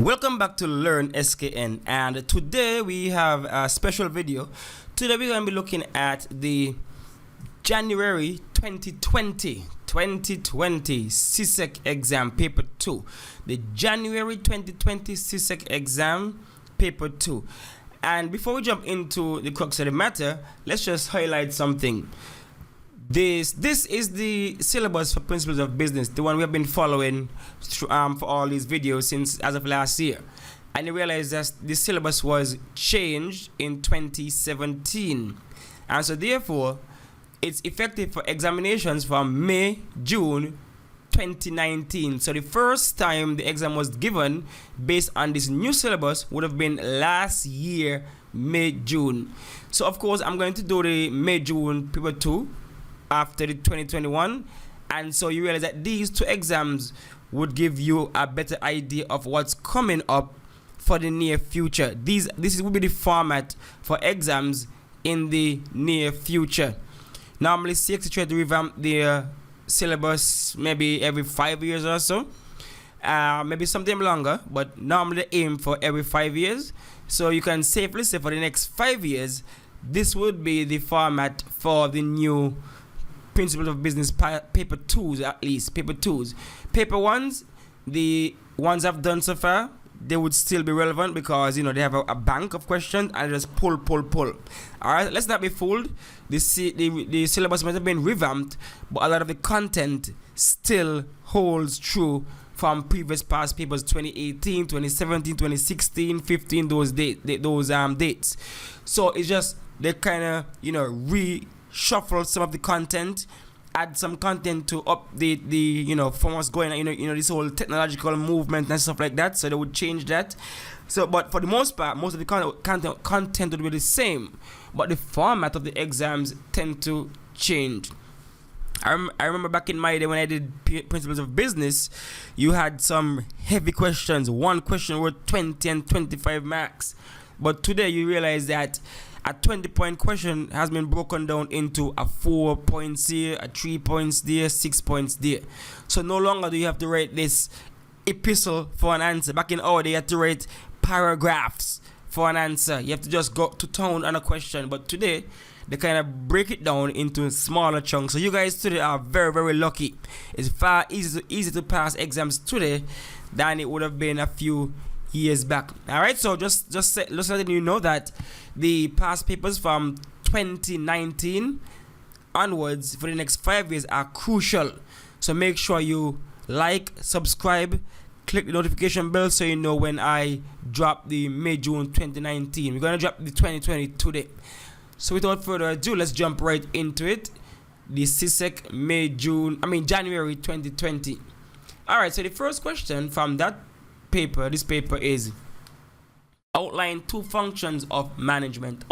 Welcome back to Learn SKN, and today we have a special video. Today we're going to be looking at the January 2020 CSEC exam paper 2. The January 2020 CSEC exam paper 2. And before we jump into the crux of the matter, let's just highlight something. This is the syllabus for Principles of Business, the one we have been following for all these videos since as of last year. And you realize that the syllabus was changed in 2017, and so therefore it's effective for examinations from May, June 2019. So the first time the exam was given based on this new syllabus would have been last year, May, June. So of course I'm going to do the May, June paper 2 after the 2021, and so you realize that these two exams would give you a better idea of what's coming up for the near future. This will be the format for exams in the near future. Normally CSEC try to revamp their syllabus maybe every 5 years or so, maybe something longer, but normally they aim for every 5 years. So you can safely say for the next 5 years this would be the format for the new Principles of Business paper 2s, at least paper 2s. Paper 1s, the ones I've done so far, they would still be relevant because they have a bank of questions and just pull. Alright, let's not be fooled. The syllabus might have been revamped, but a lot of the content still holds true from previous past papers, 2018, 2017, 2016, 15, those dates. So it's just they kind of reshuffle some of the content, add some content to update the from what's going on, this whole technological movement and stuff like that. So they would change that. So but for the most part, most of the content would be the same, but the format of the exams tend to change. I remember back in my day when I did Principles of Business, you had some heavy questions. One question worth 20 and 25 marks, but today you realize that a 20-point question has been broken down into a 4 points here, a 3 points there, 6 points there. So no longer do you have to write this epistle for an answer. Back in our day, you had to write paragraphs for an answer. You have to just go to town on a question. But today, they kind of break it down into smaller chunks. So you guys today are very, very lucky. It's far easier to pass exams today than it would have been a few years back. All right, so just letting you know that the past papers from 2019 onwards for the next 5 years are crucial. So make sure you like, subscribe, click the notification bell so you know when I drop the May, June 2019. We're gonna drop the 2020 today. So without further ado, let's jump right into it. The CSEC January 2020. All right, so the first question from this paper is outline two functions of management.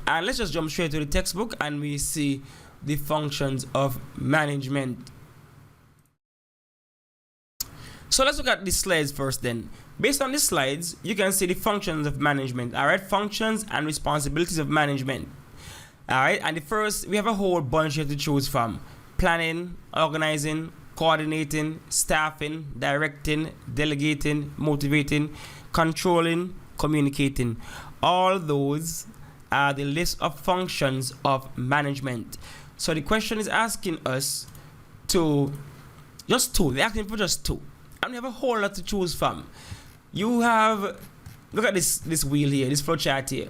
And let's just jump straight to the textbook and we see the functions of management. So let's look at the slides first then. Based on the slides, you can see the functions of management. All right, functions and responsibilities of management. All right, and the first, we have a whole bunch here to choose from: planning, organizing, coordinating, staffing, directing, delegating, motivating, controlling, communicating. All those are the list of functions of management. So the question is asking us to just two. They're asking for just two. And we have a whole lot to choose from. You have, look at this wheel here, this flow chart here.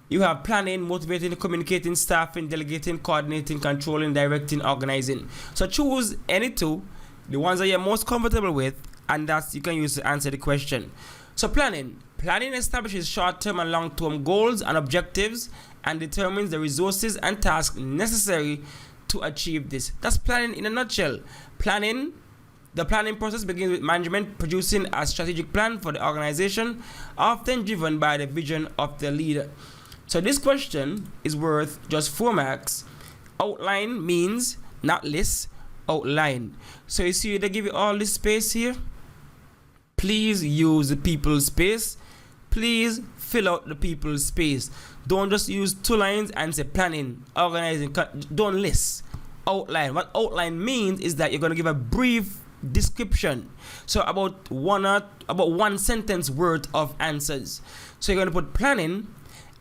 You have planning, motivating, communicating, staffing, delegating, coordinating, controlling, directing, organizing. So choose any two, the ones that you're most comfortable with, and that's you can use to answer the question. So planning. Planning establishes short-term and long-term goals and objectives and determines the resources and tasks necessary to achieve this. That's planning in a nutshell. The planning process begins with management producing a strategic plan for the organization, often driven by the vision of the leader. So this question is worth just 4 marks. Outline means not list, outline. So you see they give you all this space here. Please use the people's space. Please fill out the people's space. Don't just use 2 lines and say planning, organizing. Don't list. Outline. What outline means is that you're going to give a brief description. So about one sentence worth of answers. So you're going to put planning,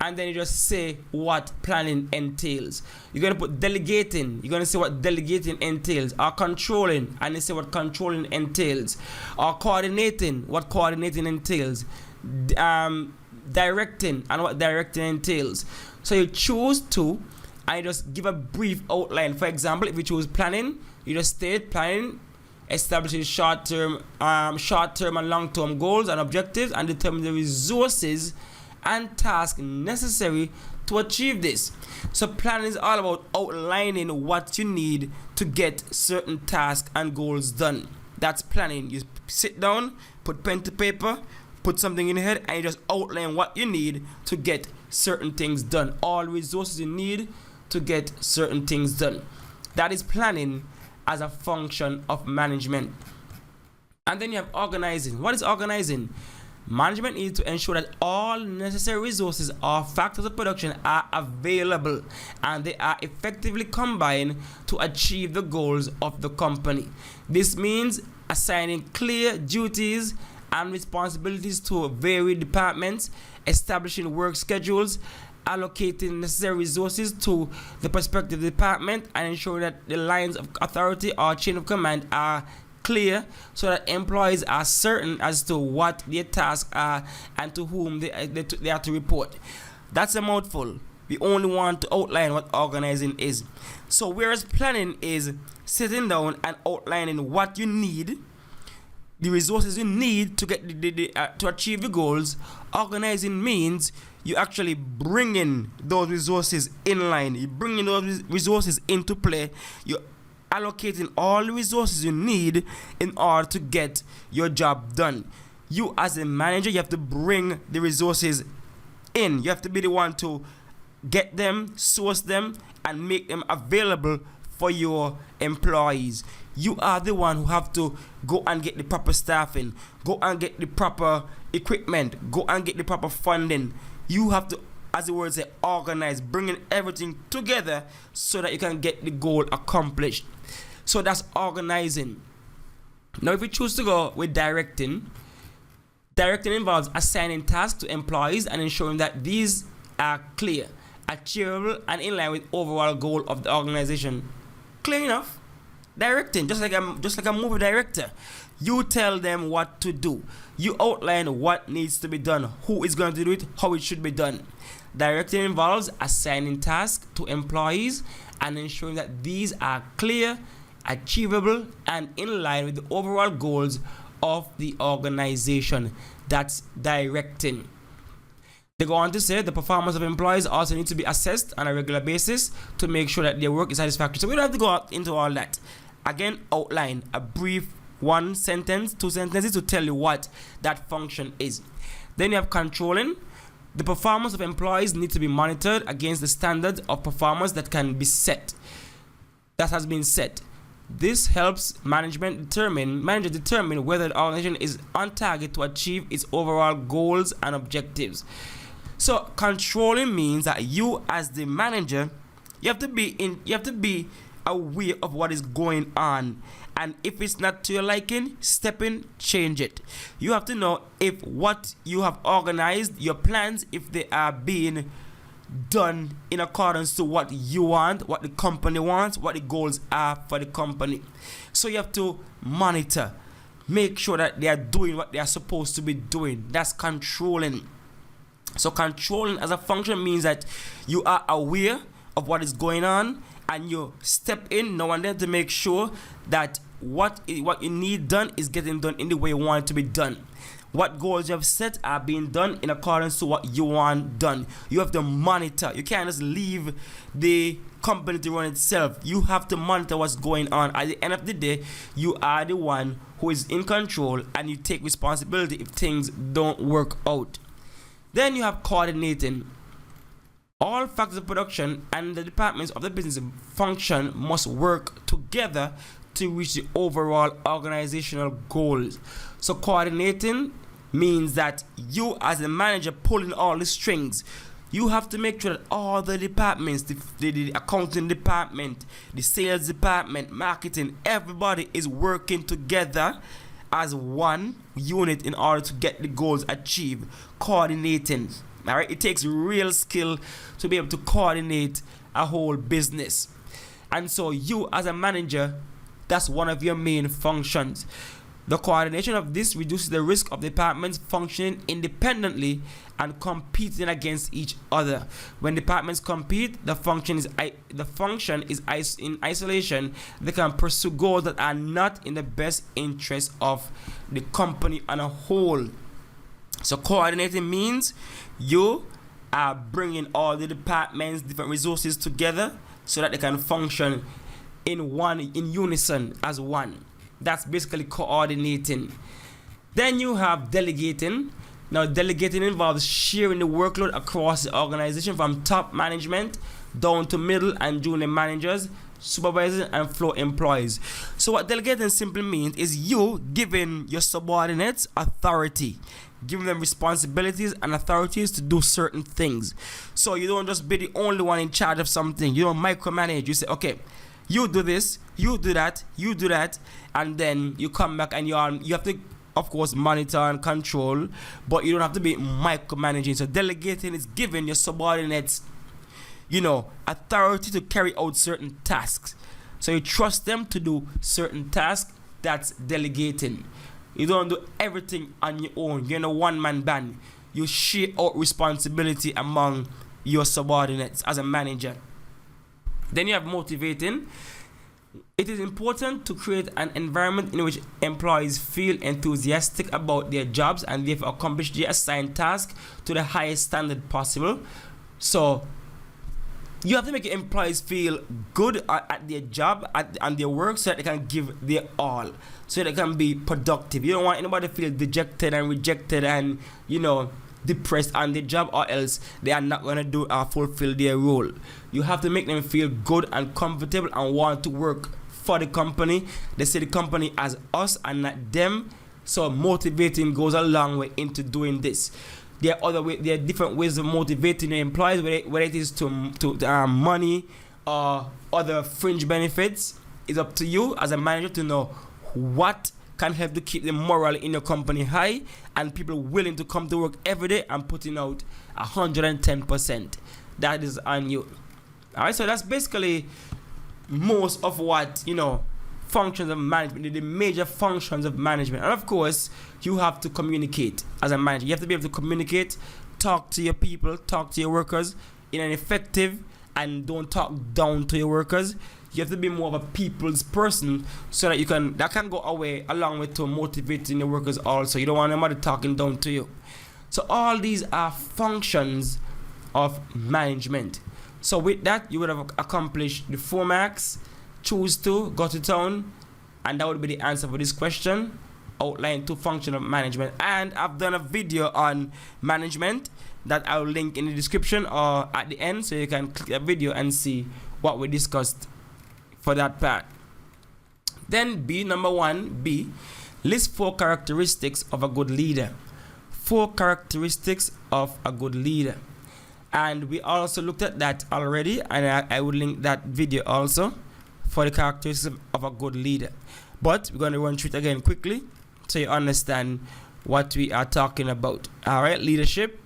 and then you just say what planning entails. You're going to put delegating. You're going to say what delegating entails. Or controlling, and you say what controlling entails. Or coordinating, what coordinating entails. Directing, and what directing entails. So you choose two, and you just give a brief outline. For example, if you choose planning, you just state planning establishes short-term and long-term goals and objectives, and determine the resources and tasks necessary to achieve this. So planning is all about outlining what you need to get certain tasks and goals done. That's planning. You sit down, put pen to paper, put something in your head, and you just outline what you need to get certain things done. All resources you need to get certain things done. That is planning as a function of management. And then you have organizing. What is organizing? Management needs to ensure that all necessary resources or factors of production are available and they are effectively combined to achieve the goals of the company. This means assigning clear duties and responsibilities to varied departments, establishing work schedules, allocating necessary resources to the prospective department, and ensuring that the lines of authority or chain of command are clear so that employees are certain as to what their tasks are and to whom they have to report. That's a mouthful. We only want to outline what organizing is. So whereas planning is sitting down and outlining what you need, the resources you need to get to achieve the goals, organizing means you actually bringing those resources in line. You bringing those resources into play. You allocating all the resources you need in order to get your job done. You as a manager, you have to bring the resources in. You have to be the one to get them, source them, and make them available for your employees. You are the one who have to go and get the proper staffing, go and get the proper equipment, go and get the proper funding. You have to, as the word say, organize, bringing everything together so that you can get the goal accomplished. So that's organizing. Now, if you choose to go with directing involves assigning tasks to employees and ensuring that these are clear, achievable, and in line with overall goal of the organization. Clear enough? Directing, just like a movie director. You tell them what to do. You outline what needs to be done, who is going to do it, how it should be done. Directing involves assigning tasks to employees and ensuring that these are clear, achievable, and in line with the overall goals of the organization. That's directing. They go on to say the performance of employees also needs to be assessed on a regular basis to make sure that their work is satisfactory. So we don't have to go into all that. Again, outline a brief 1 sentence, 2 sentences to tell you what that function is. Then you have controlling. The performance of employees needs to be monitored against the standards of performance that can be set. That has been set. This helps manager determine whether the organization is on target to achieve its overall goals and objectives. So controlling means that you as the manager, you have to be aware of what is going on, and if it's not to your liking, step in, change it. You have to know if what you have organized, your plans, if they are being done in accordance to what you want, what the company wants, what the goals are for the company. So you have to monitor, make sure that they are doing what they are supposed to be doing. That's controlling. So controlling as a function means that you are aware of what is going on and you step in now and then to make sure that what you need done is getting done in the way you want it to be done. What goals you have set are being done in accordance to what you want done. You have to monitor. You can't just leave the company to run itself. You have to monitor what's going on. At the end of the day, you are the one who is in control and you take responsibility if things don't work out. Then you have coordinating. All factors of production and the departments of the business function must work together to reach the overall organizational goals. So coordinating means that you as a manager pulling all the strings. You have to make sure that all the departments, the accounting department, the sales department, marketing, everybody is working together as one unit in order to get the goals achieved, coordinating. All right, it takes real skill to be able to coordinate a whole business. And so you as a manager, that's one of your main functions. The coordination of this reduces the risk of departments functioning independently and competing against each other. When departments compete, the function is in isolation. They can pursue goals that are not in the best interest of the company on a whole. So coordinating means you are bringing all the departments, different resources together so that they can function in unison as one. That's basically coordinating. Then you have delegating. Now, delegating involves sharing the workload across the organization from top management down to middle and junior managers, supervisors, and floor employees. So what delegating simply means is you giving your subordinates authority, giving them responsibilities and authorities to do certain things. So you don't just be the only one in charge of something. You don't micromanage. You say, okay, you do this, you do that, and then you come back and you have to, of course, monitor and control, but you don't have to be micromanaging. So delegating is giving your subordinates, authority to carry out certain tasks. So you trust them to do certain tasks. That's delegating. You don't do everything on your own. You're in a one-man band. You share out responsibility among your subordinates as a manager. Then you have motivating. It is important to create an environment in which employees feel enthusiastic about their jobs and therefore accomplish their assigned task to the highest standard possible. So you have to make your employees feel good at their job and their work so that they can give their all, so they can be productive. You don't want anybody to feel dejected and rejected and, depressed on their job, or else they are not going to do or fulfill their role. You have to make them feel good and comfortable and want to work for the company. They say the company as us and not them. So motivating goes a long way into doing this. There are different ways of motivating your employees, whether it is to money or other fringe benefits. It's up to you as a manager to know what can help to keep the morale in your company high and people willing to come to work every day and putting out 110%. That is on you. All right, so that's basically most of what, functions of management, the major functions of management. And of course, you have to communicate as a manager. You have to be able to communicate, talk to your people, talk to your workers in an effective, and don't talk down to your workers. You have to be more of a people's person so that that can go away along with to motivating the workers also. You don't want anybody talking down to you. So all these are functions of management. So with that, you would have accomplished the 4 marks. Choose to go to town, and that would be the answer for this question. Outline 2 functions of management. And I've done a video on management that I'll link in the description or at the end, so you can click the video and see what we discussed for that part. Then number 1B, list 4 characteristics of a good leader. 4 characteristics of a good leader. And we also looked at that already, and I will link that video also for the characteristics of a good leader. But we're going to run through it again quickly so you understand what we are talking about. All right, leadership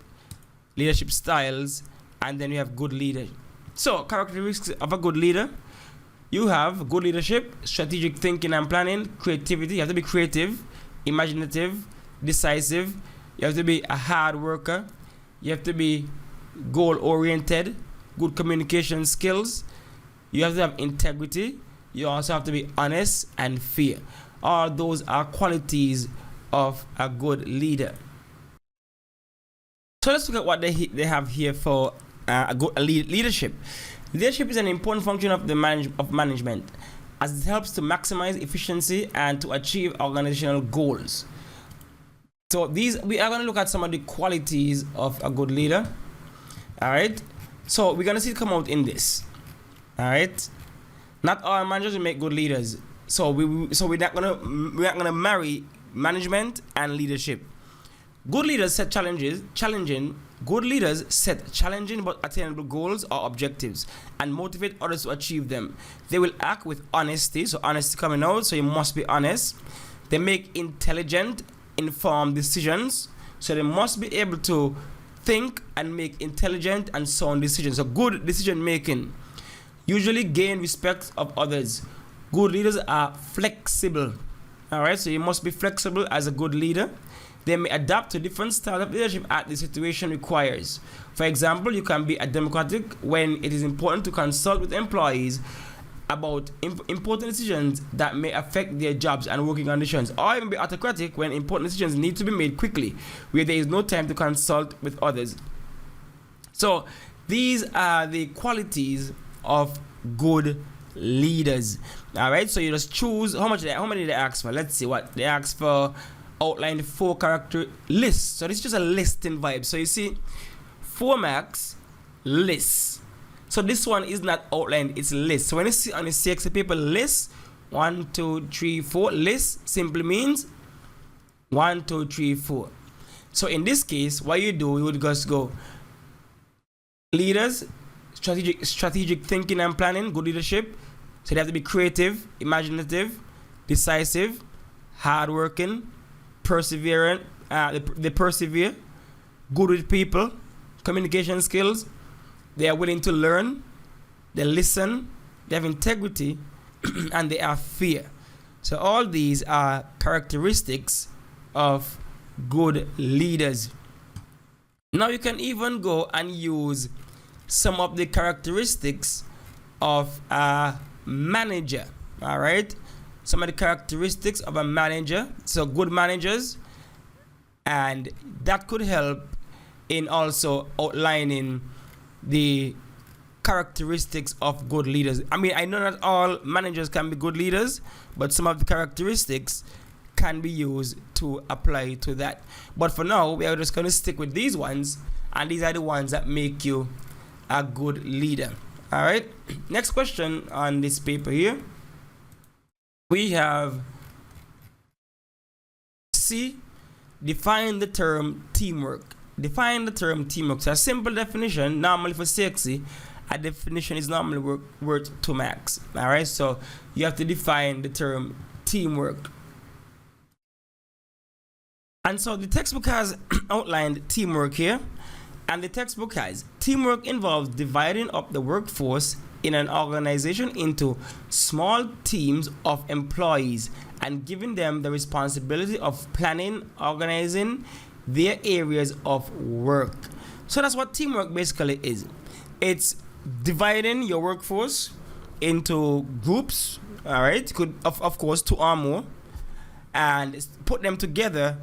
styles, and then we have good leader. So characteristics of a good leader. You have good leadership, strategic thinking and planning, creativity. You have to be creative, imaginative, decisive. You have to be a hard worker. You have to be goal-oriented, good communication skills. You have to have integrity. You also have to be honest and fair. All those are qualities of a good leader. So let's look at what they have here for leadership. Leadership is an important function of management, as it helps to maximize efficiency and to achieve organizational goals. So we are going to look at some of the qualities of a good leader. All right. So we're going to see it come out in this. All right. Not all managers will make good leaders. So we're not gonna marry management and leadership. Good leaders set challenging Good leaders set challenging but attainable goals or objectives and motivate others to achieve them. They will act with honesty, so honesty coming out, so you must be honest. They make intelligent, informed decisions, so they must be able to think and make intelligent and sound decisions. So good decision making usually gain respect of others. Good leaders are flexible. All right, so you must be flexible as a good leader. They may adapt to different styles of leadership as the situation requires. For example, you can be a democratic when it is important to consult with employees about important decisions that may affect their jobs and working conditions, or even be autocratic when important decisions need to be made quickly, where there is no time to consult with others. So these are the qualities of good leaders. All right, so you just choose how many they ask for. Let's see what they ask for. Outline 4 character lists. So this is just a listing vibe. So you see 4 marks lists. So this one is not outlined, it's list. So when you see on the CSEC paper list 1 2 3 4, list simply means 1 2 3 4. So in this case, what you do, you would just go leaders, strategic thinking and planning, good leadership. So they have to be creative, imaginative, decisive, hardworking, perseverant. They persevere, good with people, communication skills. They are willing to learn. They listen. They have integrity, and they are fair. So all these are characteristics of good leaders. Now you can even go and use some of the characteristics of a manager. All right, some of the characteristics of a manager. So good managers, and that could help in also outlining the characteristics of good leaders. I mean, I know not all managers can be good leaders, but some of the characteristics can be used to apply to that. But for now, we are just going to stick with these ones, and these are the ones that make you a good leader. All right, next question on this paper here. We have C, define the term teamwork. Define the term teamwork. So a simple definition, normally for CSEC, a definition is normally worth 2 marks. All right, so you have to define the term teamwork. And so the textbook has outlined teamwork here, and the textbook has teamwork involves dividing up the workforce in an organization into small teams of employees and giving them the responsibility of planning, organizing their areas of work. So that's what teamwork basically is. It's dividing your workforce into groups, all right, could of course 2 or more, and put them together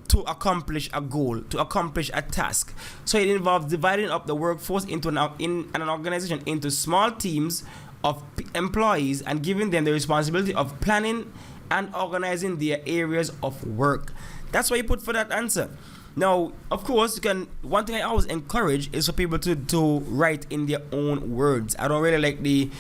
to accomplish a goal, to accomplish a task. So it involves dividing up the workforce into an organization into small teams of employees and giving them the responsibility of planning and organizing their areas of work. That's what you put for that answer. Now, of course, you can. One thing I always encourage is for people to write in their own words. I don't really like the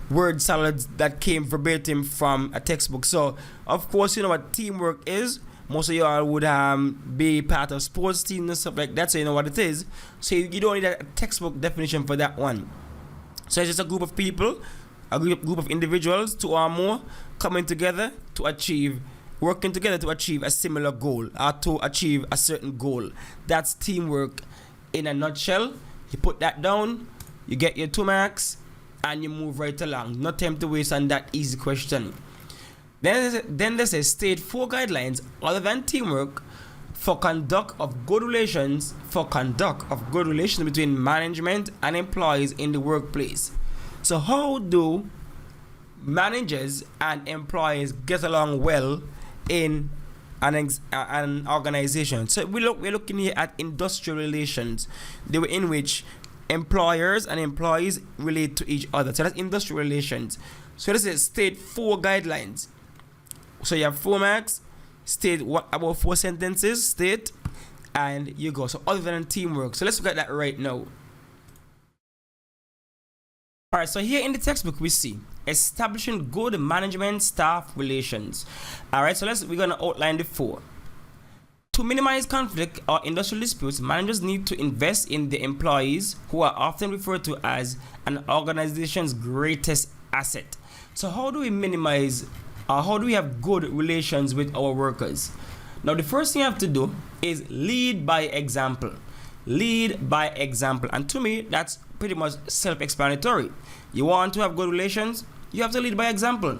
word salads that came verbatim from a textbook. So, of course, you know what teamwork is. Most of y'all would be part of sports teams and stuff like that, so you know what it is. So you don't need a textbook definition for that one. So it's just a group of people, a group of individuals, 2 or more, coming together to achieve, working together to achieve a similar goal or to achieve a certain goal. That's teamwork in a nutshell. You put that down, you get your 2 marks, and you move right along. No time to waste on that easy question. Then there's a state 4 guidelines other than teamwork for conduct of good relations between management and employees in the workplace. So how do managers and employees get along well in an organization? So we're looking here at industrial relations, the way in which employers and employees relate to each other. So that's industrial relations. So this is state 4 guidelines. So you have 4 marks, state what about 4 sentences, state, and you go. So other than teamwork. So let's look at that right now. Alright, so here in the textbook we see establishing good management staff relations. Alright, so we're gonna outline the 4. To minimize conflict or industrial disputes, managers need to invest in the employees, who are often referred to as an organization's greatest asset. So how do we minimize, how do we have good relations with our workers? Now the first thing you have to do is lead by example. Lead by example. And to me, that's pretty much self-explanatory. You want to have good relations, you have to lead by example.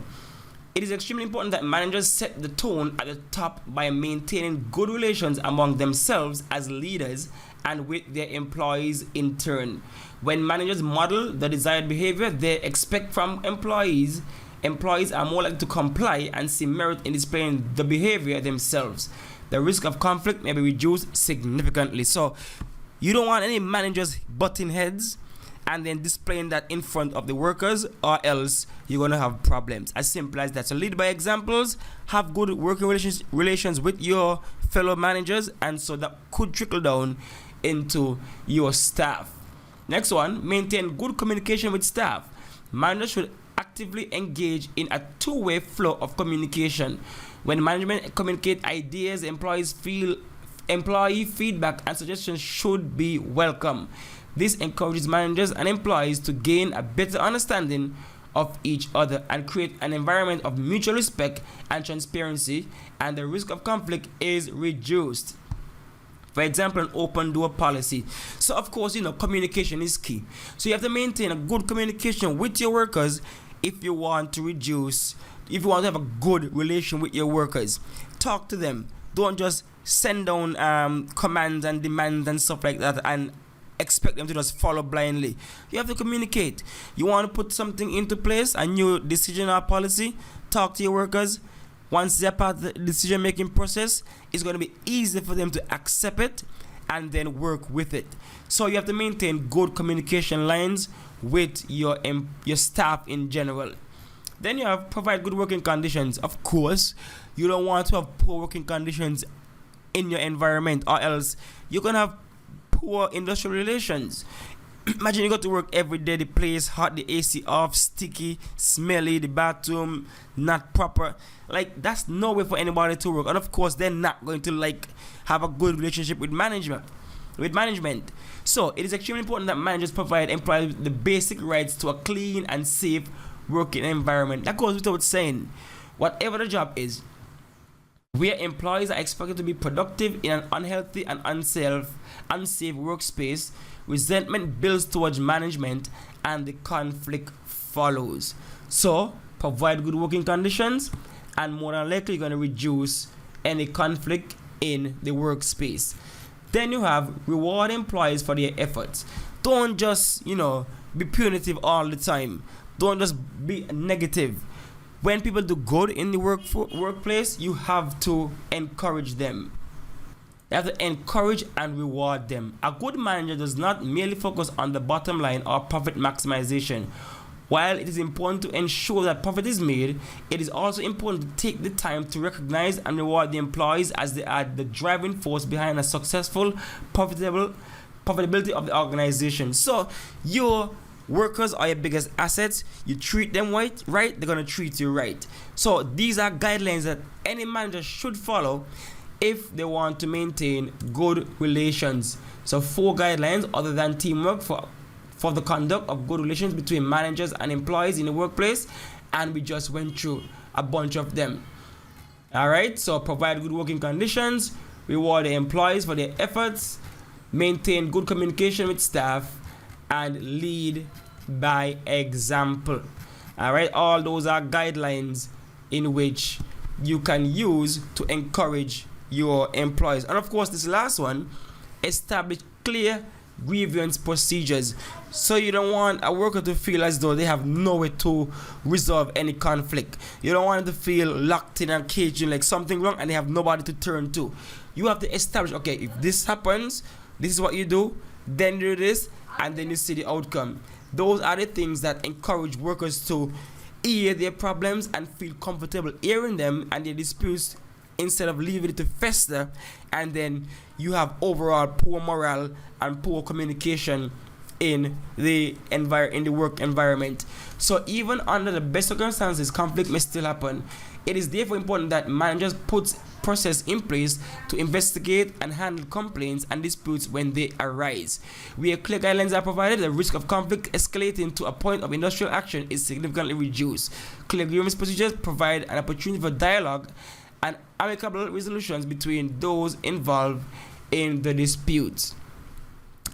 It is extremely important that managers set the tone at the top by maintaining good relations among themselves as leaders and with their employees in turn. When managers model the desired behavior they expect from employees are more likely to comply and see merit in displaying the behavior themselves. The risk of conflict may be reduced significantly. So you don't want any managers butting heads and then displaying that in front of the workers, or else you're going to have problems. As simple as that. So lead by examples, have good working relations with your fellow managers, and so that could trickle down into your staff. Next one, maintain good communication with staff. Managers should actively engage in a two-way flow of communication. When management communicate ideas, employee feedback and suggestions should be welcome. This encourages managers and employees to gain a better understanding of each other and create an environment of mutual respect and transparency, and the risk of conflict is reduced. For example, an open door policy. So of course, communication is key. So you have to maintain a good communication with your workers if you want to have a good relation with your workers. Talk to them. Don't just send down commands and demands and stuff like that and expect them to just follow blindly. You have to communicate. You want to put something into place, a new decision or policy, talk to your workers. Once they're part of the decision making process, it's going to be easy for them to accept it and then work with it. So you have to maintain good communication lines with your staff in general. Then you have provide good working conditions. Of course, you don't want to have poor working conditions in your environment, or else you're going to have poor industrial relations. Imagine you go to work every day, the place hot, the AC off, sticky, smelly, the bathroom not proper. Like, that's no way for anybody to work. And of course, they're not going to have a good relationship with management. So it is extremely important that managers provide employees with the basic rights to a clean and safe working environment. That goes without saying. Whatever the job is, where employees are expected to be productive in an unhealthy and unsafe workspace, resentment builds towards management and the conflict follows. So provide good working conditions, and more than likely you're going to reduce any conflict in the workspace. Then you have reward employees for their efforts. Don't just be punitive all the time. Don't just be negative. When people do good in the workplace, you have to encourage them. You have to encourage and reward them. A good manager does not merely focus on the bottom line or profit maximization. While it is important to ensure that profit is made, it is also important to take the time to recognize and reward the employees, as they are the driving force behind a successful, profitability of the organization. So your workers are your biggest assets. You treat them right, they're going to treat you right. So these are guidelines that any manager should follow if they want to maintain good relations. So 4 guidelines other than teamwork for the conduct of good relations between managers and employees in the workplace, and we just went through a bunch of them. Alright, so provide good working conditions, reward the employees for their efforts, maintain good communication with staff, and lead by example. Alright, all those are guidelines in which you can use to encourage your employees. And of course, this last one, establish clear grievance procedures. So you don't want a worker to feel as though they have no way to resolve any conflict. You don't want them to feel locked in and caged in, like something wrong and they have nobody to turn to. You have to establish, okay, if this happens, this is what you do, then you do this, and then you see the outcome. Those are the things that encourage workers to hear their problems and feel comfortable hearing them and their disputes, instead of leaving it to fester, and then you have overall poor morale and poor communication in the work environment. So even under the best circumstances, conflict may still happen. It is therefore important that managers put process in place to investigate and handle complaints and disputes when they arise. Where clear guidelines are provided, the risk of conflict escalating to a point of industrial action is significantly reduced. Clear grievance procedures provide an opportunity for dialogue and amicable resolutions between those involved in the disputes.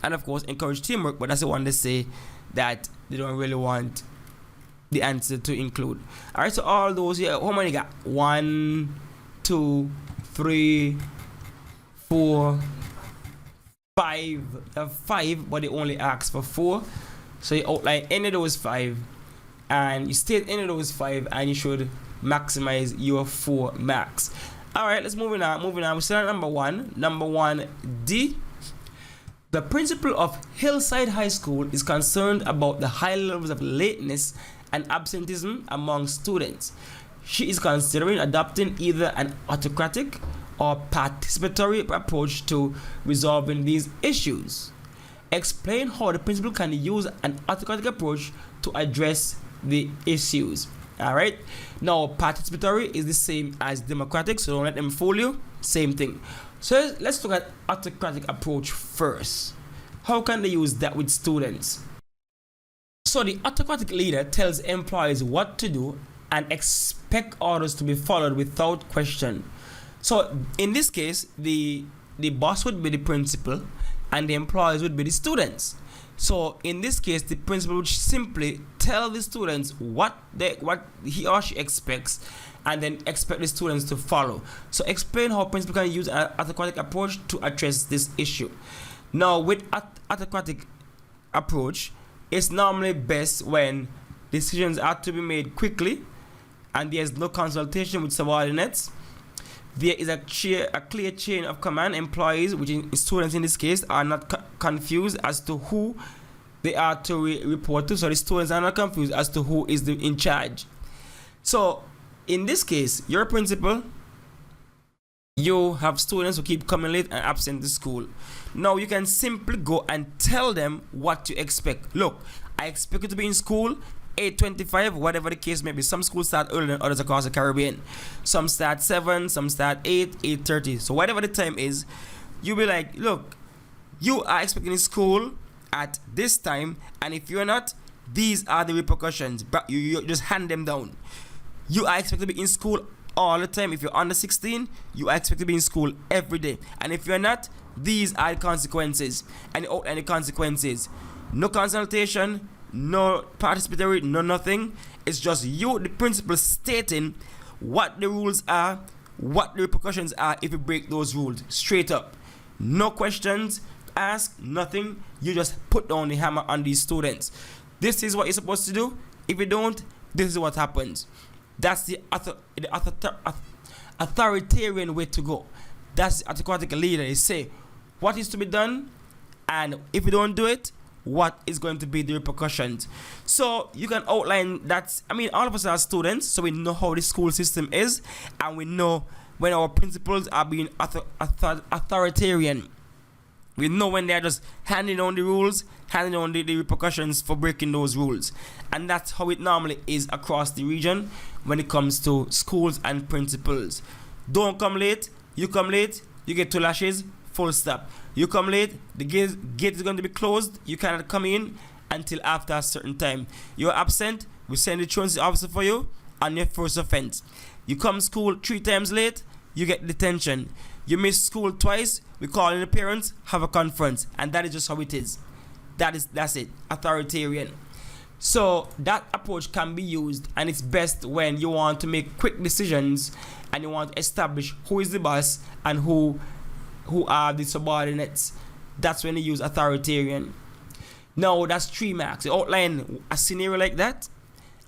And of course, encourage teamwork, but that's the one they say that they don't really want the answer to include. Alright, so all those here, how many got? 1, 2, 3, 4, 5. You have 5, but they only ask for 4. So you outline any of those 5, and you state any of those 5, and you should maximize your 4 marks. Alright, let's move on. We're still at number 1. Number 1D. The principal of Hillside High School is concerned about the high levels of lateness and absenteeism among students. She is considering adopting either an autocratic or participatory approach to resolving these issues. Explain how the principal can use an autocratic approach to address the issues. Alright, now participatory is the same as democratic, so don't let them fool you. Same thing. So let's look at autocratic approach first. How can they use that with students? So the autocratic leader tells employees what to do and expect orders to be followed without question. So in this case, the boss would be the principal and the employees would be the students. So in this case, the principal would simply tell the students what he or she expects and then expect the students to follow. So explain how principal can use an autocratic approach to address this issue. Now with autocratic approach, it's normally best when decisions are to be made quickly and there's no consultation with subordinates. There is a clear chain of command. Employees, which is students in this case, are not confused as to who they are to report to. So the students are not confused as to who is in charge. So in this case, your principal, you have students who keep coming late and absent to school. Now you can simply go and tell them what to expect. Look, I expect you to be in school 8:25, whatever the case may be. Some schools start earlier than others across the Caribbean. Some start 7, some start 8, 8:30. So whatever the time is, you'll be like, look, you are expecting in school at this time, and if you're not, these are the repercussions. But you just hand them down. You are expected to be in school all the time. If you're under 16, you are expected to be in school every day. And if you're not, these are the consequences. And the consequences. No consultation, no participatory, no nothing. It's just you, the principal, stating what the rules are, what the repercussions are if you break those rules. Straight up. No questions asked, nothing. You just put down the hammer on these students. This is what you're supposed to do. If you don't, this is what happens. That's the authoritarian way to go. That's the autocratic leader. They say what is to be done, and if you don't do it, what is going to be the repercussions. So you can outline that. I mean, all of us are students, so we know how the school system is, and we know when our principals are being authoritarian. We know when they're just handing on the rules, handing on the repercussions for breaking those rules. And that's how it normally is across the region when it comes to schools and principals. Don't come late. You come late, you get 2 lashes, full stop. You come late, the gate is going to be closed. You cannot come in until after a certain time. You're absent, we send the truancy officer for you on your first offense. You come school 3 times late, you get detention. You miss school twice, we call in the parents, have a conference, and that is just how it is. That's it, authoritarian. So that approach can be used, and it's best when you want to make quick decisions and you want to establish who is the boss and who are the subordinates. That's when you use authoritarian. Now that's 3 marks. You outline a scenario like that,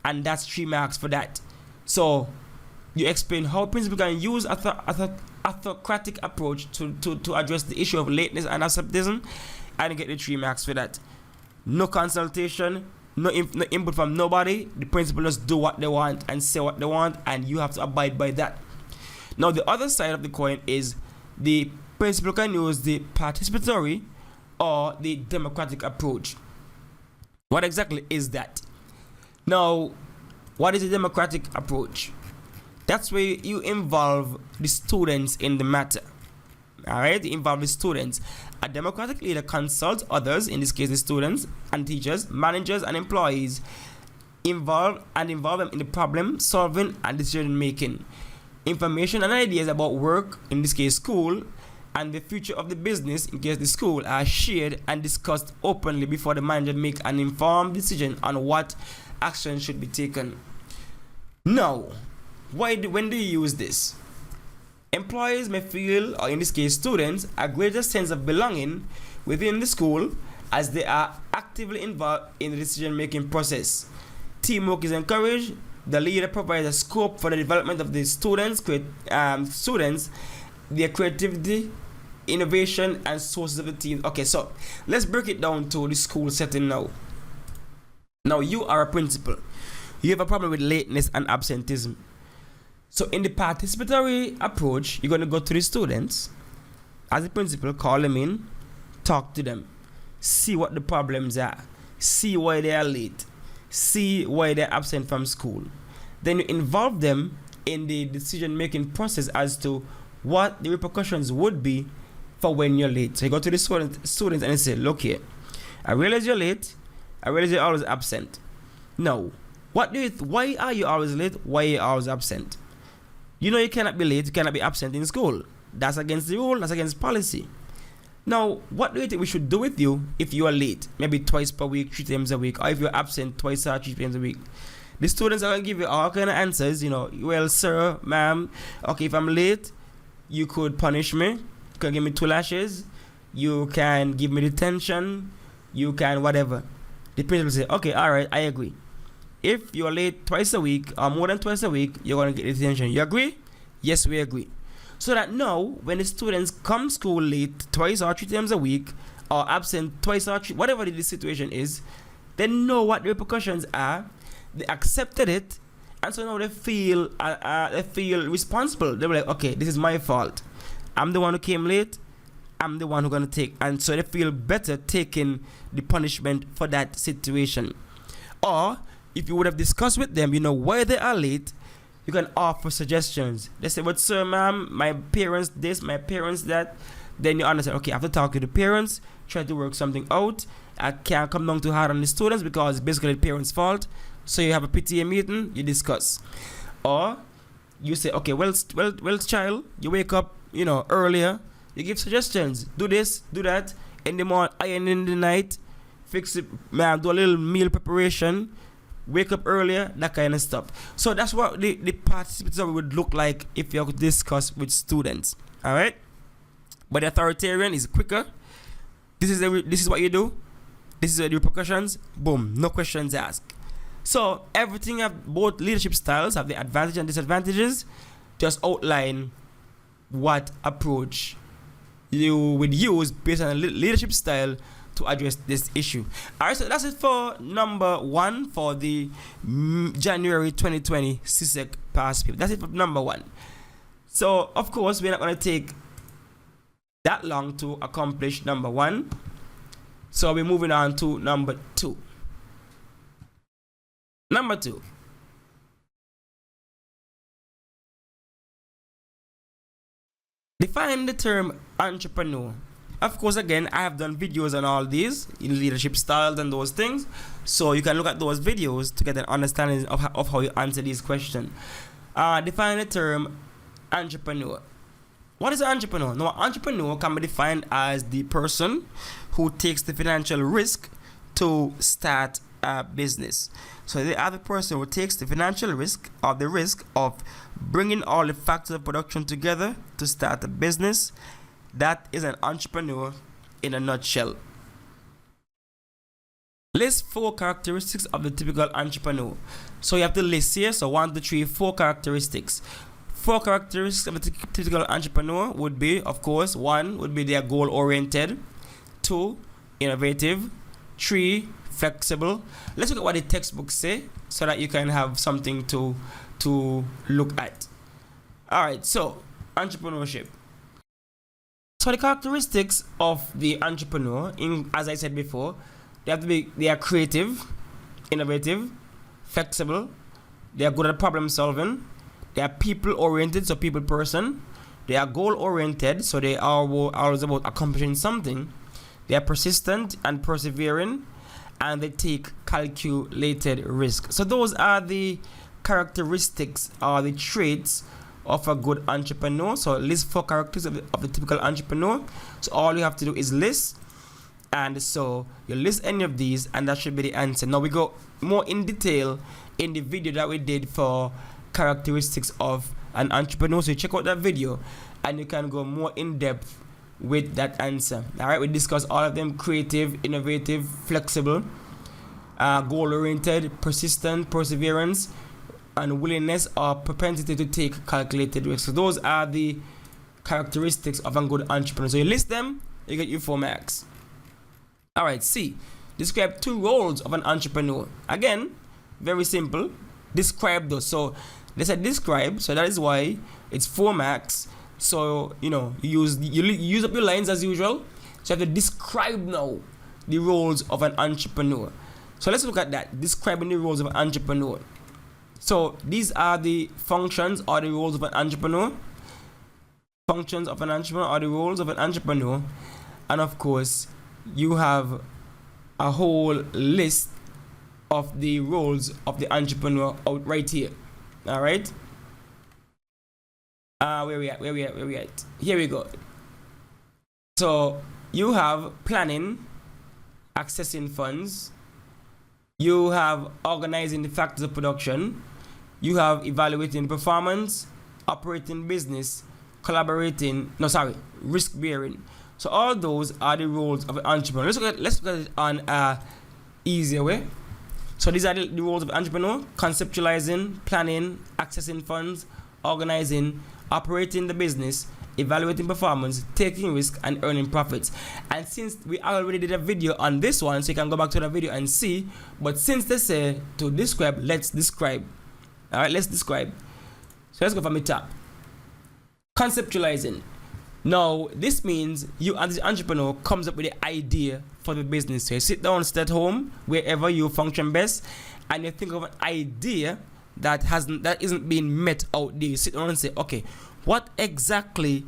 and that's 3 marks for that. So you explain how principal can use autocratic approach to address the issue of lateness and absenteeism, and you get the 3 marks for that. No consultation, no input from nobody. The principal just do what they want and say what they want, and you have to abide by that. Now the other side of the coin is the principal can use the participatory or the democratic approach. What exactly is that? Now, what is the democratic approach? That's where you involve the students in the matter. Alright, you involve the students. A democratic leader consults others, in this case the students and teachers, managers and employees, involve them in the problem solving and decision making. Information and ideas about work, in this case school, and the future of the business, in case the school, are shared and discussed openly before the manager make an informed decision on what action should be taken. Now, when do you use this? Employees may feel, or in this case students, a greater sense of belonging within the school as they are actively involved in the decision-making process. Teamwork is encouraged. The leader provides a scope for the development of the students, their creativity, innovation, and sources of the team. Okay, so let's break it down to the school setting now. Now, you are a principal. You have a problem with lateness and absenteeism. So in the participatory approach, you're going to go to the students as a principal, call them in, talk to them, see what the problems are, see why they are late, see why they're absent from school. Then you involve them in the decision-making process as to what the repercussions would be for when you're late. So you go to the students and you say, look here, I realize you're late, I realize you're always absent. Now, why are you always late? Why are you always absent? You know you cannot be late, you cannot be absent in school. That's against the rule, that's against policy. Now, what do you think we should do with you if you are late? Maybe twice per week, 3 times a week, or if you're absent twice or 3 times a week. The students are going to give you all kind of answers, well, sir, ma'am, okay, if I'm late, you could punish me, you can give me 2 lashes, you can give me detention, you can whatever. The principal say, okay, alright, I agree. If you're late twice a week or more than twice a week, you're going to get detention. You agree? Yes, we agree. So that now, when the students come school late twice or 3 times a week, or absent twice or 3, whatever the situation is, they know what the repercussions are. They accepted it, and so now they feel responsible. They were like, okay, this is my fault. I'm the one who came late. I'm the one who's going to take. And so they feel better taking the punishment for that situation. Or, if you would have discussed with them, why they are late, you can offer suggestions. They say, but sir, ma'am, my parents this, my parents that. Then you understand, okay, I have to talk to the parents, try to work something out. I can't come down too hard on the students because it's basically the parents' fault. So you have a PTA meeting, you discuss. Or you say, okay, well, child, you wake up, earlier. You give suggestions. Do this, do that. In the morning, iron in the night. Fix it, ma'am, do a little meal preparation. Wake up earlier, that kind of stuff. So that's what the participatory would look like if you could discuss with students. All right. But the authoritarian is quicker. This is what you do. This is the repercussions. Boom, no questions asked. So everything have both leadership styles have the advantages and disadvantages. Just outline what approach you would use based on a leadership style to address this issue. Alright, so that's it for number 1 for the January 2020 CSEC past paper. That's it for number 1. So, of course, we're not going to take that long to accomplish number 1. So, we're moving on to number 2. Number 2. Define the term entrepreneur. Of course, again, I have done videos on all these in leadership styles and those things. So you can look at those videos to get an understanding of how you answer these questions. Define the term entrepreneur. What is an entrepreneur? Now, an entrepreneur can be defined as the person who takes the financial risk to start a business. So the other person who takes the financial risk or the risk of bringing all the factors of production together to start a business. That is an entrepreneur in a nutshell. List 4 characteristics of the typical entrepreneur. So you have to list here. So 1, 2, 3, 4 characteristics. 4 characteristics of a typical entrepreneur would be, of course, 1 would be they are goal-oriented. 2, innovative. 3, flexible. Let's look at what the textbooks say so that you can have something to look at. Alright, so entrepreneurship. So the characteristics of the entrepreneur, as I said before, they are creative, innovative, flexible, they are good at problem solving, They are people oriented, so people person. They are goal oriented, so they are always about accomplishing something. They are persistent and persevering, and they take calculated risk. So those are the characteristics or the traits of a good entrepreneur. So list 4 characters of the typical entrepreneur. So all you have to do is list, and so you list any of these, and that should be the answer. Now we go more in detail in the video that we did for characteristics of an entrepreneur. So you check out that video and you can go more in depth with that answer. All right, we discuss all of them: creative, innovative, flexible, goal oriented, persistent, perseverance, and willingness or propensity to take calculated risks. So those are the characteristics of a good entrepreneur. So you list them, you get your 4 marks. All right, C. Describe 2 roles of an entrepreneur. Again, very simple. Describe those. So they said describe, so that is why it's 4 marks. So you use up your lines as usual. So you have to describe now the roles of an entrepreneur. So let's look at that. Describing the roles of an entrepreneur. So these are the functions or the roles of an entrepreneur. Functions of an entrepreneur or the roles of an entrepreneur. And of course, you have a whole list of the roles of the entrepreneur out right here. All right. Where we at? Here we go. So you have planning, accessing funds. You have organizing the factors of production. You have evaluating performance, operating business, risk bearing. So all those are the roles of an entrepreneur. Let's look at it on a easier way. So these are the roles of an entrepreneur: conceptualizing, planning, accessing funds, organizing, operating the business, evaluating performance, taking risk, and earning profits. And since we already did a video on this one, so you can go back to the video and see, but since they say to describe, let's describe. All right, let's describe. So let's go from the top. Conceptualizing. Now, this means you as the entrepreneur comes up with the idea for the business. So you sit down, sit at home, wherever you function best, and you think of an idea that isn't being met out there. You sit down and say, okay, what exactly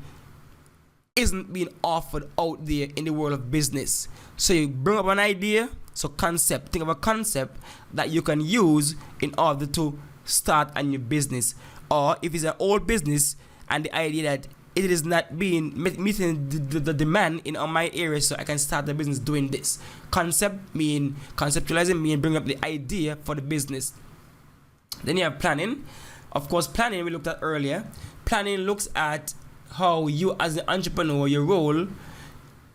isn't being offered out there in the world of business? So you bring up an idea, so concept. Think of a concept that you can use in order to start a new business. Or if it's an old business and the idea that it is not being meeting the demand in my area, so I can start the business doing this. Conceptualizing mean bring up the idea for the business. Then you have planning. Of course, planning we looked at earlier. Planning looks at how you as an entrepreneur, your role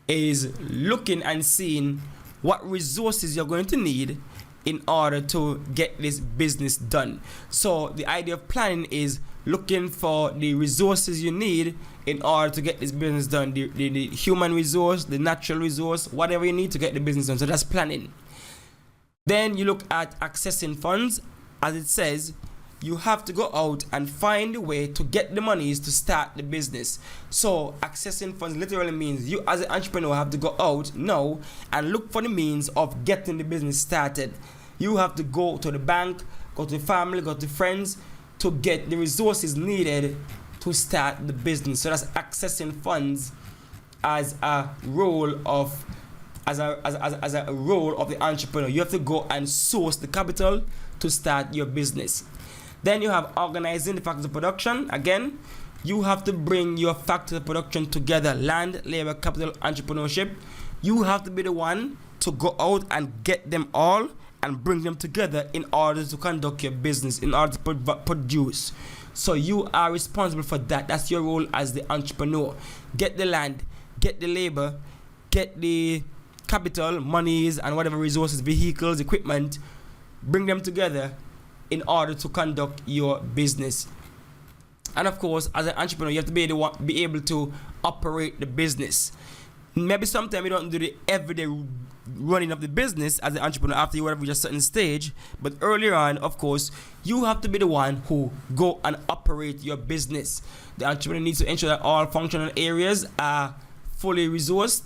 is looking and seeing what resources you're going to need in order to get this business done. So the idea of planning is looking for the resources you need in order to get this business done. The human resource, the natural resource, whatever you need to get the business done. So that's planning. Then you look at accessing funds. As it says, you have to go out and find a way to get the monies to start the business. So accessing funds literally means you as an entrepreneur have to go out now and look for the means of getting the business started. You have to go to the bank, go to the family, go to friends to get the resources needed to start the business. So that's accessing funds as a role of a role of the entrepreneur. You have to go and source the capital to start your business. Then you have organizing the factors of production. Again, you have to bring your factors of production together: land, labor, capital, entrepreneurship. You have to be the one to go out and get them all and bring them together in order to conduct your business, in order to produce. So you are responsible for that. That's your role as the entrepreneur. Get the land, get the labor, get the capital, monies, and whatever resources, vehicles, equipment. Bring them together in order to conduct your business. And of course, as an entrepreneur, you have to be able to operate the business. Maybe sometimes you don't do the everyday running of the business as an entrepreneur after you reach a certain stage, but earlier on, of course, you have to be the one who go and operate your business. The entrepreneur needs to ensure that all functional areas are fully resourced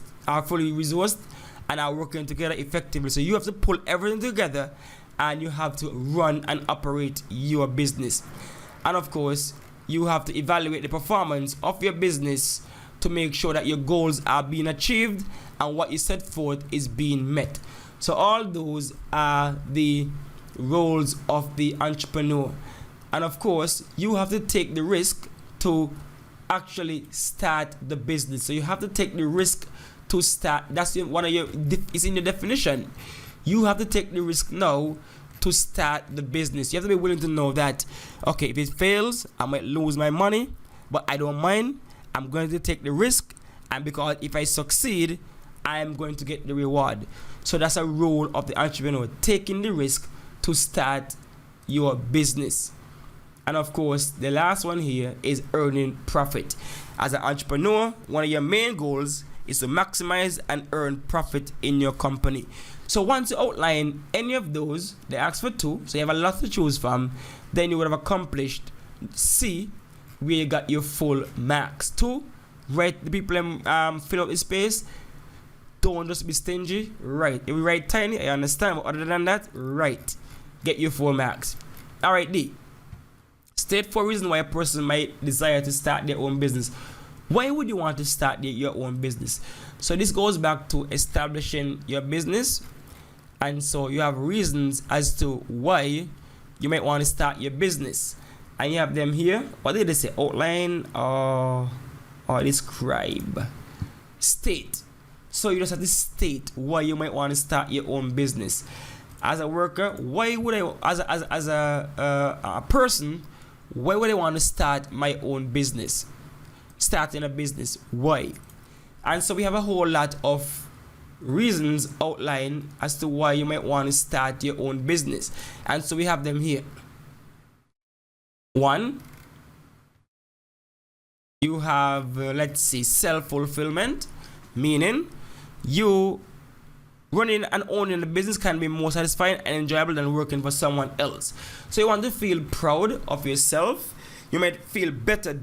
and are working together effectively. So you have to pull everything together and you have to run and operate your business. And of course, you have to evaluate the performance of your business to make sure that your goals are being achieved and what you set forth is being met. So all those are the roles of the entrepreneur. And of course, you have to take the risk to actually start the business. So you have to take the risk to start. That's one of your, it's in your definition. You have to take the risk now to start the business. You have to be willing to know that, okay, if it fails, I might lose my money, but I don't mind. I'm going to take the risk, and because if I succeed, I am going to get the reward. So that's a role of the entrepreneur, taking the risk to start your business. And of course, the last one here is earning profit. As an entrepreneur, one of your main goals is to maximize and earn profit in your company. So once you outline any of those, they ask for 2, so you have a lot to choose from, then you would have accomplished C, where you got your full marks. 2, write the people fill up the space. Don't just be stingy. Right. If you write tiny, I understand, but other than that, right. Get your full marks. Alright, D. State 4 reasons why a person might desire to start their own business. Why would you want to start your own business? So this goes back to establishing your business. And so you have reasons as to why you might want to start your business. And you have them here. What did they say? Outline or describe. State. So you just have to state why you might want to start your own business. As a worker, why would I, as a person, why would I want to start my own business? Starting a business, why? And so we have a whole lot of reasons outlined as to why you might want to start your own business. And so we have them here. 1, you have, let's see, self-fulfillment, meaning you running and owning a business can be more satisfying and enjoyable than working for someone else. So you want to feel proud of yourself. You might feel better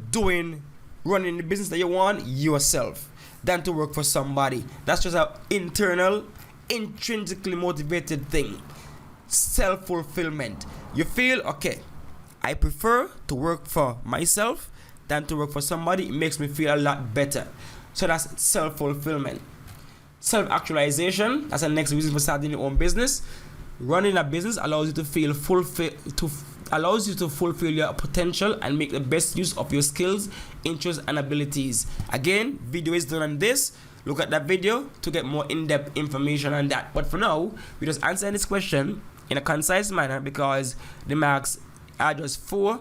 running the business that you want yourself than to work for somebody. That's just an internal, intrinsically motivated thing. Self-fulfillment. You feel, okay, I prefer to work for myself than to work for somebody. It makes me feel a lot better. So that's self-fulfillment. Self-actualization, that's the next reason for starting your own business. Running a business allows you to feel allows you to fulfill your potential and make the best use of your skills, interests, and abilities. Again, video is done on this. Look at that video to get more in-depth information on that. But for now, we just answer this question in a concise manner because the marks are just 4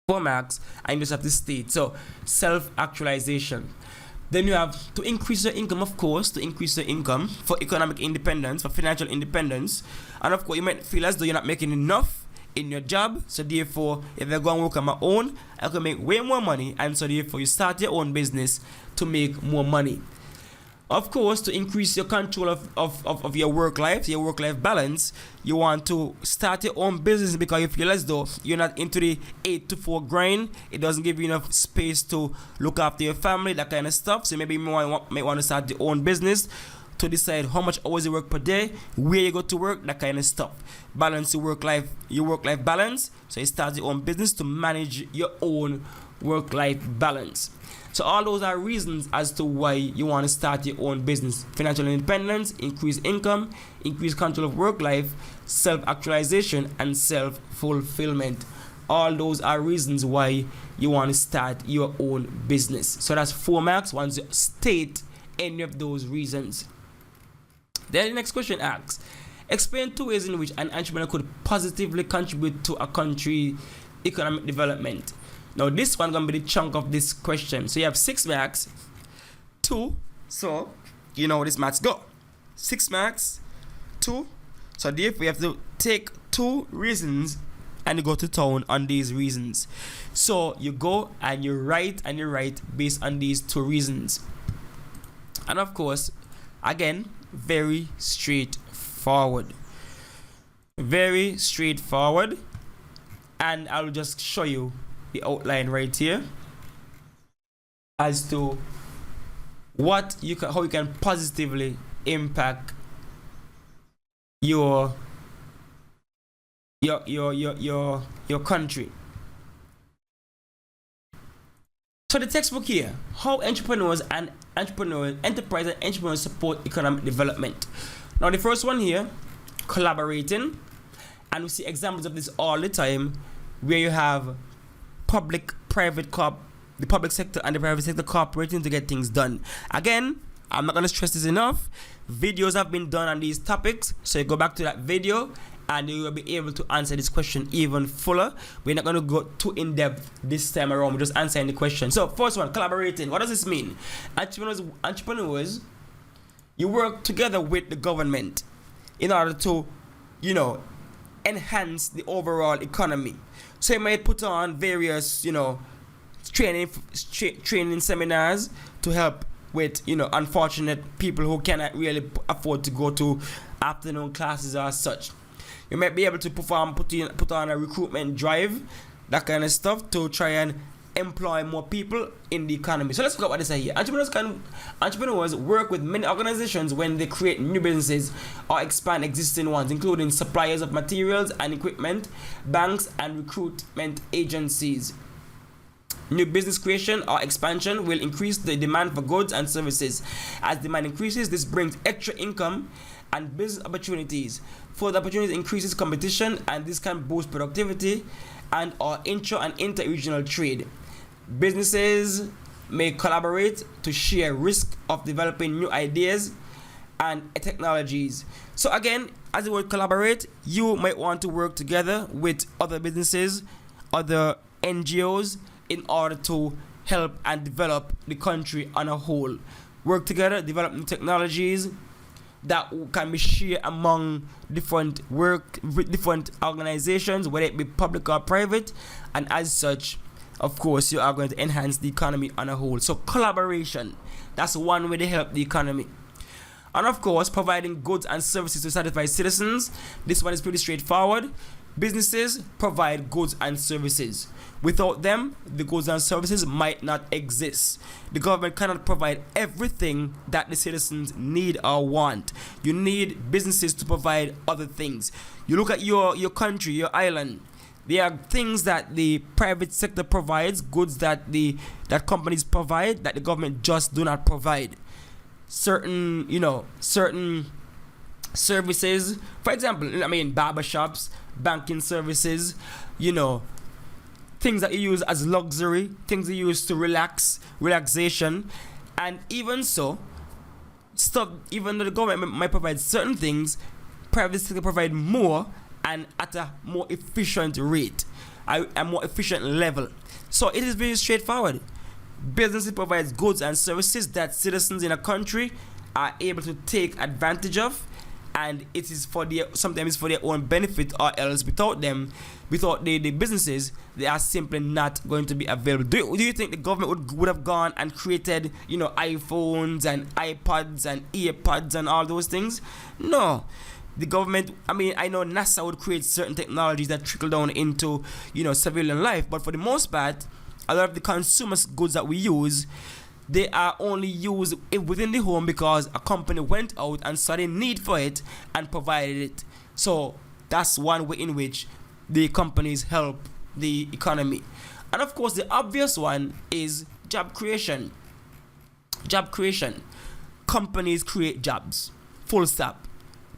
marks, and you just have to state. So, self-actualization. Then you have to increase your income, of course, to increase your income for economic independence, for financial independence. And of course, you might feel as though you're not making enough in your job. So therefore, if I go and work on my own, I can make way more money. And so therefore, you start your own business to make more money. Of course, to increase your control of your work life balance, you want to start your own business because you feel as though you're not into the 8 to 4 grind. It doesn't give you enough space to look after your family, that kind of stuff. So maybe you might want to start your own business to decide how much hours you work per day, where you go to work, that kind of stuff. Balance your work life balance. So you start your own business to manage your own work life balance. So all those are reasons as to why you want to start your own business. Financial independence, increased income, increased control of work life, self-actualization, and self-fulfillment. All those are reasons why you want to start your own business. So that's 4 marks once you state any of those reasons. Then the next question asks, explain 2 ways in which an entrepreneur could positively contribute to a country's economic development. Now this one gonna be the chunk of this question. So you have 6 marks, 2. So you know how this maths go. 6 marks, 2. So therefore you have to take 2 reasons and you go to town on these reasons. So you go and you write based on these 2 reasons. And of course, again, very straightforward. Very straightforward. And I'll just show you the outline right here as to how you can positively impact your country. So the textbook here, how enterprise and entrepreneurs support economic development. Now the first one here, collaborating, and we see examples of this all the time, where you have the public sector and the private sector cooperating to get things done. Again, I'm not going to stress this enough. Videos have been done on these topics, so you go back to that video and you will be able to answer this question even fuller. We're not going to go too in depth this time around. We're just answering the question. So first one, collaborating. What does this mean? Entrepreneurs, you work together with the government in order to, enhance the overall economy. So you might put on various, training seminars to help with, unfortunate people who cannot really afford to go to afternoon classes or such. You might be able to put on a recruitment drive, that kind of stuff, to try and employ more people in the economy. So let's look at what they say here. Entrepreneurs work with many organizations when they create new businesses or expand existing ones, including suppliers of materials and equipment, banks, and recruitment agencies. New business creation or expansion will increase the demand for goods and services. As demand increases, this brings extra income and business opportunities. Further opportunities increases competition, and this can boost productivity and or intra and inter-regional trade. Businesses may collaborate to share risk of developing new ideas and technologies. So again, as the word collaborate, you might want to work together with other businesses, other NGOs, in order to help and develop the country on a whole. Work together, develop new technologies that can be shared among different organizations, whether it be public or private, and as such, of course, you are going to enhance the economy on a whole. So collaboration, that's one way to help the economy. And of course, providing goods and services to satisfy citizens. This one is pretty straightforward. Businesses provide goods and services. Without them, the goods and services might not exist. The government cannot provide everything that the citizens need or want. You need businesses to provide other things. You look at your country, your island. There are things that the private sector provides, goods that companies provide, that the government just do not provide. Certain services, for example, barbershops, banking services, things that you use as luxury, things you use to relaxation, and even so, even though the government might provide certain things, private sector provide more and at a more efficient rate, a more efficient level. So it is very straightforward. Businesses provides goods and services that citizens in a country are able to take advantage of, and it is sometimes for their own benefit, or else without the businesses, they are simply not going to be available. Do you think the government would have gone and created iPhones and iPods and earpods and all those things? No. The government, I know NASA would create certain technologies that trickle down into civilian life, but for the most part, a lot of the consumer goods that we use, they are only used within the home because a company went out and saw the need for it and provided it. So that's one way in which the companies help the economy. And of course, the obvious one is job creation. Companies create jobs, full stop.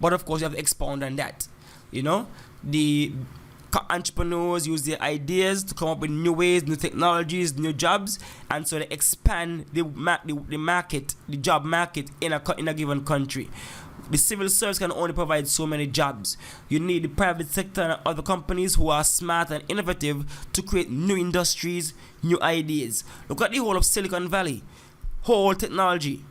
But of course, you have to expound on that. The entrepreneurs use their ideas to come up with new ways, new technologies, new jobs, and so they expand the job market in a given country. The civil service can only provide so many jobs. You need the private sector and other companies who are smart and innovative to create new industries, new ideas. Look at the whole of Silicon Valley, whole technology.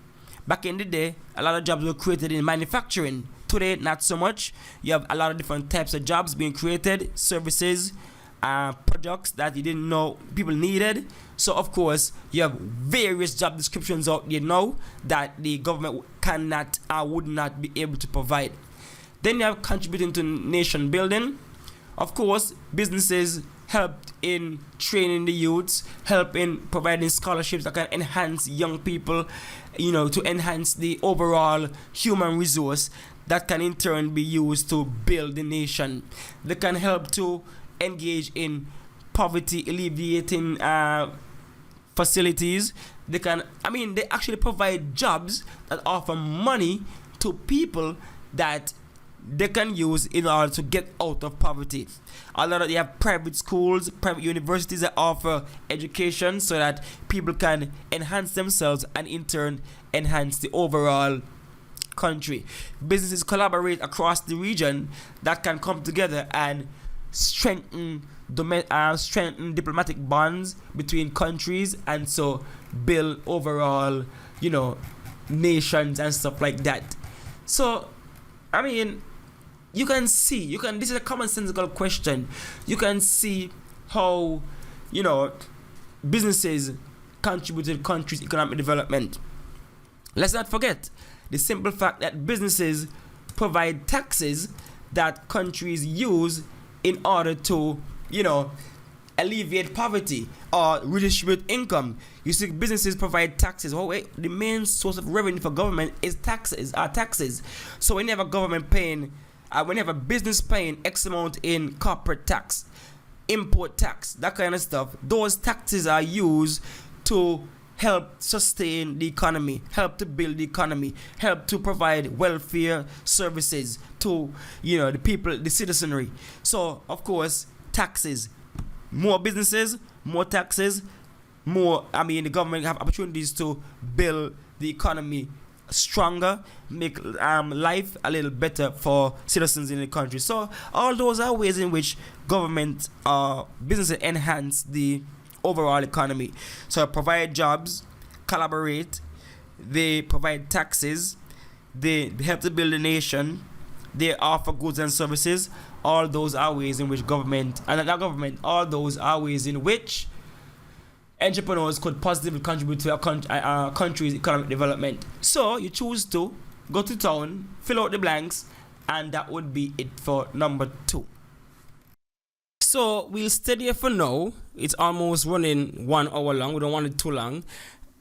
Back in the day, a lot of jobs were created in manufacturing. Today, not so much. You have a lot of different types of jobs being created, services, products that you didn't know people needed. So, of course, you have various job descriptions out there now that the government cannot or would not be able to provide. Then you have contributing to nation building. Of course, businesses help in training the youths, help in providing scholarships that can enhance young people, to enhance the overall human resource that can in turn be used to build the nation. They can help to engage in poverty alleviating facilities. They actually provide jobs that offer money to people that they can use in order to get out of poverty. A lot of they have private schools, private universities that offer education so that people can enhance themselves and in turn enhance the overall country. Businesses collaborate across the region that can come together and strengthen diplomatic bonds between countries, and so build overall, nations and stuff like that. So, you can see, this is a commonsensical question. You can see how, businesses contribute to the country's economic development. Let's not forget the simple fact that businesses provide taxes that countries use in order to, alleviate poverty or redistribute income. You see, businesses provide taxes. The main source of revenue for government is taxes. So when you have a government paying, when you have a business paying X amount in corporate tax, import tax, that kind of stuff, those taxes are used to help sustain the economy, help to build the economy, help to provide welfare services to, the people, the citizenry. So, of course, taxes. More businesses, more taxes, the government have opportunities to build the economy stronger, make life a little better for citizens in the country. So, all those are ways in which government businesses enhance the overall economy. So provide jobs, collaborate, they provide taxes, they help to build a nation, they offer goods and services. All those are ways in which all those are ways in which entrepreneurs could positively contribute to a country's economic development. So you choose to go to town, fill out the blanks, and that would be it for number 2. So we'll stay here for now. It's almost running 1 hour long. We don't want it too long.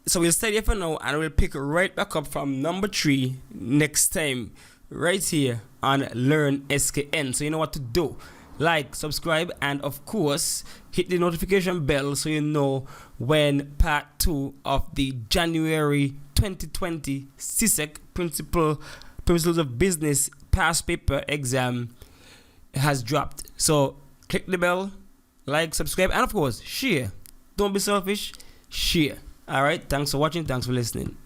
So we'll stay here for now and we'll pick right back up from number 3 next time. Right here on Learn SKN. So you know what to do. Like, subscribe, and of course, hit the notification bell so you know when part 2 of the January 2020 CSEC Principles of Business past paper exam has dropped. So click the bell, like, subscribe, and of course, share. Don't be selfish, share. Alright, thanks for watching, thanks for listening.